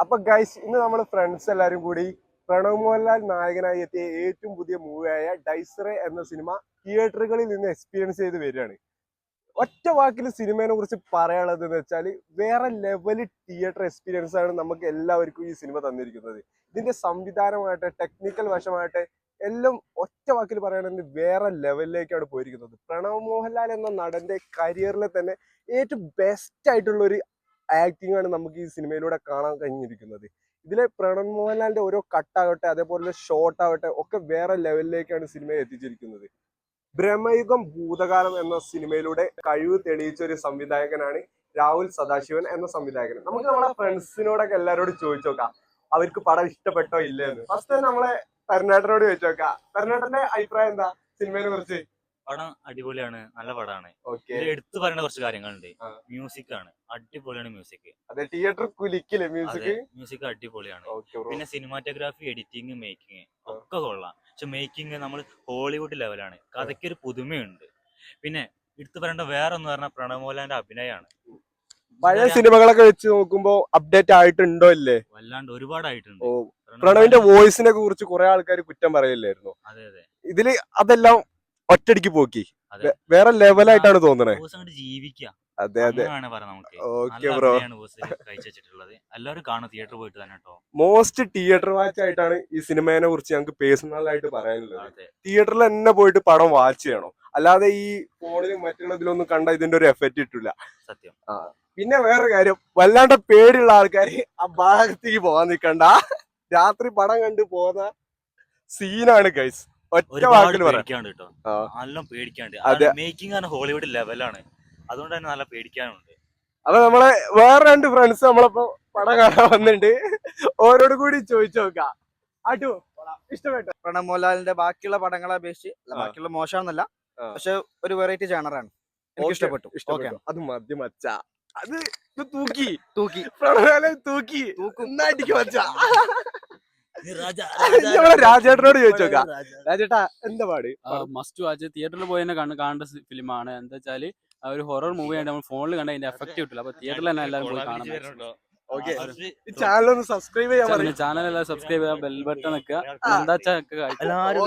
അപ്പൊ ഗൈസ് ഇന്ന് നമ്മൾ ഫ്രണ്ട്സ് എല്ലാരും കൂടി പ്രണവ് മോഹൻലാൽ നായകനായി എത്തിയ ഏറ്റവും പുതിയ മൂവിയായ ഡൈസറെ എന്ന സിനിമ തിയേറ്ററുകളിൽ നിന്ന് എക്സ്പീരിയൻസ് ചെയ്ത് വരികയാണ്. ഒറ്റ വാക്കിൽ സിനിമയെ കുറിച്ച് പറയാനുള്ളത് എന്ന് വെച്ചാൽ വേറെ ലെവല് തിയേറ്റർ എക്സ്പീരിയൻസ് ആണ് നമുക്ക് എല്ലാവർക്കും ഈ സിനിമ തന്നിരിക്കുന്നത്. ഇതിന്റെ സംവിധാനമായിട്ട് ടെക്നിക്കൽ വശമായിട്ട് എല്ലാം ഒറ്റ വാക്കിൽ പറയുകയാണെങ്കിൽ വേറെ ലെവലിലേക്കാണ് പോയിരിക്കുന്നത്. പ്രണവ് മോഹൻലാൽ എന്ന നടന്റെ കരിയറിലെ തന്നെ ഏറ്റവും ബെസ്റ്റ് ആയിട്ടുള്ള ഒരു ആക്ടിംഗ് ആണ് നമുക്ക് ഈ സിനിമയിലൂടെ കാണാൻ കഴിഞ്ഞിരിക്കുന്നത്. ഇതിലെ പ്രണവ് മോഹൻലാലിന്റെ ഓരോ കട്ടാകട്ടെ അതേപോലെ ഷോട്ട് ആവട്ടെ ഒക്കെ വേറെ ലെവലിലേക്കാണ് സിനിമയെ എത്തിച്ചിരിക്കുന്നത്. ബ്രഹ്മയുഗം ഭൂതകാലം എന്ന സിനിമയിലൂടെ കഴിവ് തെളിയിച്ച ഒരു സംവിധായകനാണ് രാഹുൽ സദാശിവൻ എന്ന സംവിധായകൻ. നമുക്ക് നമ്മളെ ഫ്രണ്ട്സിനോടൊക്കെ എല്ലാവരോടും ചോദിച്ചു നോക്കാം അവർക്ക് പടം ഇഷ്ടപ്പെട്ടോ ഇല്ലെന്ന്. ഫസ്റ്റ് തന്നെ നമ്മളെ തരുണേട്ടനോട് ചോദിച്ചു നോക്കാം. തരുണേട്ടന്റെ അഭിപ്രായം എന്താ സിനിമയെ കുറിച്ച്? പടം അടിപൊളിയാണ്, നല്ല പടമാണ്. ഓക്കെ, എടുത്തു പറയുന്ന കുറച്ച് കാര്യങ്ങളുണ്ട്. മ്യൂസിക് ആണ് അടിപൊളിയാണ്. മ്യൂസിക് അതെ, തിയേറ്റർ കുലിക്കില്ലേ മ്യൂസിക്? മ്യൂസിക് അടിപൊളിയാണ്. Okay bro. പിന്നെ സിനിമാറ്റോഗ്രാഫി, എഡിറ്റിംഗ്, മേക്കിംഗ് ഒക്കെ കൊള്ളാം. പക്ഷെ മേക്കിംഗ് നമ്മൾ ഹോളിവുഡ് ലെവലാണ്. കഥയ്ക്കൊരു പുതുമയുണ്ട്. പിന്നെ എടുത്തു പറയേണ്ട വേറെ ഒന്ന് പറഞ്ഞാൽ പ്രണവ് മോഹൻലാലിന്റെ അഭിനയമാണ്. പഴയ സിനിമകളൊക്കെ വെച്ച് നോക്കുമ്പോ അപ്ഡേറ്റ് ആയിട്ടുണ്ടോ ഇല്ലേ? വല്ലാണ്ട് ഒരുപാടായിട്ടുണ്ട്. ഓ, പ്രണവിന്റെ വോയിസിനെ കുറിച്ച് കുറെ ആൾക്കാർ കുറ്റം പറയില്ലായിരുന്നു. അതെ അതെ, ഇതില് അതെല്ലാം ഒറ്റടിക്ക് പോക്കി അതെ. വേറെ ലെവലായിട്ടാണ് തോന്നുന്നത്. ബോസ് അങ്ങോട്ട് ജീവിക്കുക. അതെ അതെ, അങ്ങനെയാണ് പറയാം നമുക്ക്. ഓക്കെ നല്ല ബ്രോ. അഭിനയാണ് ബോസ് കഴിച്ചിട്ടുള്ളത്. എല്ലാവരും കാണും തിയേറ്ററിൽ പോയിട്ട് തന്നെ കേട്ടോ. മോസ്റ്റ് തിയേറ്റർ വാച്ച് ആയിട്ടാണ് ഈ സിനിമയെ കുറിച്ച് ഞങ്ങൾക്ക് പേഴ്സണൽ ആയിട്ട് പറയാനുള്ളത്. അതെ, തിയേറ്ററിൽ തന്നെ പോയിട്ട് പടം വാച്ച് ചെയ്യണം, അല്ലാതെ ഈ ഫോണിലും മറ്റുള്ളതിലൊന്നും കണ്ട ഇതിന്റെ ഒരു എഫക്റ്റ് കിട്ടില്ല. സത്യം. പിന്നെ വേറൊരു കാര്യം, വല്ലാണ്ട് പേടിയുള്ള ആൾക്കാര് ആ ഭാഗത്തേക്ക് പോകാൻ നിൽക്കണ്ട. രാത്രി പടം കണ്ട് പോകുന്ന സീനാണ് ഗൈസ്. ഒറ്റ ഒരുപാട് വാക്കിൽ പറയാം. പേടിക്കാണ്ട് കേട്ടോ, നല്ല പേടിക്കാണ്ട്. അതെ. മേക്കിംഗ് ആണ് ഹോളിവുഡ് ലെവലാണ്. അതുകൊണ്ട് തന്നെ നല്ല പേടിക്കാനുണ്ട്. അപ്പൊ നമ്മളെ വേറെ രണ്ട് ഫ്രണ്ട്സ് നമ്മളിപ്പോ പടം കാണാൻ വന്നിട്ടുണ്ട്. ഓരോട് കൂടി ചോദിച്ചു നോക്കാം. ആട്ടു ഇഷ്ടപ്പെട്ടു? പ്രണവ് മോഹൻലാലിന്റെ ബാക്കിയുള്ള പടങ്ങളെ അപേക്ഷിച്ച് ബാക്കിയുള്ള മോശമാണെന്നല്ല, പക്ഷെ ഒരു വെറൈറ്റി ജാണറാണ്. എനിക്ക് ഇഷ്ടപ്പെട്ടു. ഓക്കെ, അത് മദ്യം മച്ച, അത് ഇത് തൂക്കി തൂക്കി പ്രണവാലെ തൂക്കി നന്നായിട്ടിക്ക് മച്ച. രാജാ, നമ്മളെ രാജേട്ടനോട് ചോദിച്ചു നോക്കാം. രാജേട്ടാ എന്താ പാട്? Must watch. തിയേറ്ററിൽ പോയി തന്നെ കാണേണ്ട ഫിലിമാണ്. എന്താ വെച്ചാല് ഒരു ഹൊറർ മൂവി ആയിട്ട് നമ്മൾ ഫോണിൽ കണ്ട അതിന്റെ എഫക്ട് കിട്ടില്ല. അപ്പൊ തിയേറ്ററിൽ തന്നെ എല്ലാവരും പോയി കാണാൻ. ഓക്കെ, ഈ ചാനൽ ഒന്ന് സബ്സ്ക്രൈബ് ചെയ്യാൻ പറഞ്ഞു. ചാനൽ എല്ലാം സബ്സ്ക്രൈബ് ചെയ്യുക, ബെൽ ബട്ടൺ നിൽക്കുക, എന്താ വെച്ചാൽ എല്ലാവരും